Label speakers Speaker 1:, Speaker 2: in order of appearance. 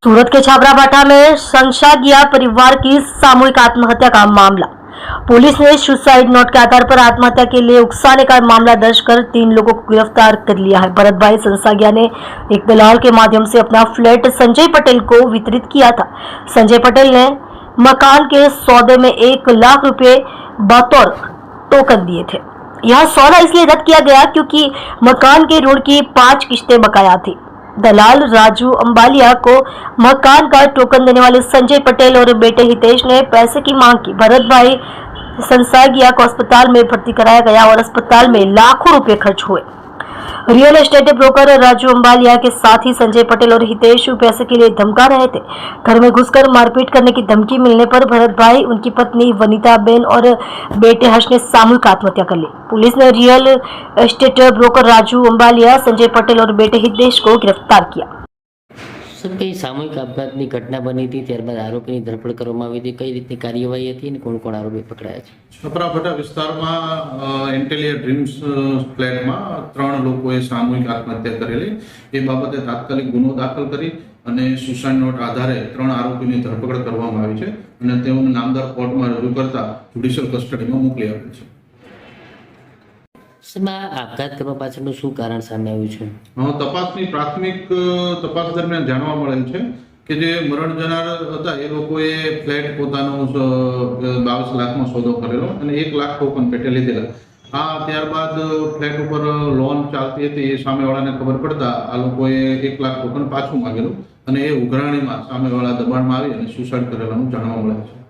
Speaker 1: सूरत के छाबरा बाटा में संशागिया परिवार की सामूहिक आत्महत्या का मामला। पुलिस ने सुसाइड नोट के आधार पर आत्महत्या के लिए उकसाने का मामला दर्ज कर 3 लोगों को गिरफ्तार कर लिया है। भरत भाई संसागिया ने एक दलाल के माध्यम से अपना फ्लैट संजय पटेल को वितरित किया था। संजय पटेल ने मकान के सौदे में 1 लाख रुपए बतौर टोकन दिए थे। यह सौदा इसलिए रद्द किया गया क्योंकि मकान के ऋण की 5 किस्तें बकाया थी। दलाल राजू अंबालिया को मकान का टोकन देने वाले संजय पटेल और बेटे हितेश ने पैसे की मांग की। भरत भाई संसागिया को अस्पताल में भर्ती कराया गया और अस्पताल में लाखों रुपए खर्च हुए। रियल एस्टेट ब्रोकर राजू अंबालिया के साथ ही संजय पटेल और हितेश पैसे के लिए धमका रहे थे। घर में घुसकर मारपीट करने की धमकी मिलने पर भरत भाई, उनकी पत्नी वनीता बेन और बेटे हर्ष ने सामूहिक आत्महत्या कर ली। पुलिस ने real estate broker Raju Ambaliya, Sanjay Patel और बेटे हितेश को गिरफ्तार किया।
Speaker 2: સર કઈ સામૂહિક આપઘાતની ઘટના બની હતી, ત્યારબાદ આરોપીની ધરપકડ કરવામાં આવી હતી, કઈ રીતની કાર્યવાહી હતી અને કોણ કોણ આરોપી પકડાયા છે?
Speaker 3: છપરા ભટ્ટા વિસ્તારમાં એન્ટેલિયા ડ્રીમ્સ ફ્લેટમાં 3 લોકોએ સામૂહિક આત્મહત્યા કરેલી એ બાબતે તાત્કાલિક ગુનો દાખલ કરી અને સુસાઇડ નોટ આધારે 3 આરોપીની ધરપકડ કરવામાં આવી છે અને તેઓને નામદાર કોર્ટમાં રજૂ કરતા જ્યુડિશિયલ કસ્ટડીમાં મોકલી આપેલ છે।
Speaker 2: આપઘાત કરવા પાછળનું શું કારણ સામે આવ્યું છે?
Speaker 3: તપાસની પ્રાથમિક તપાસ દરમિયાન જાણવા મળેલ છે કે જે મરણ જનાર હતા એ લોકોએ ફ્લેટ પોતાનો 22 લાખમાં સોદો કરેલો અને 1 લાખ ટોકન પેટે લીધેલા। ત્યારબાદ ફ્લેટ ઉપર લોન ચાલતી હતી એ સામેવાળાને ખબર પડતા આ લોકોએ 1 લાખ ટોકન પાછું માંગેલું અને એ ઉઘરાણીમાં સામેવાળા દબાણમાં આવી અને સુસાઇડ કરેલાનું જાણવા મળે છે।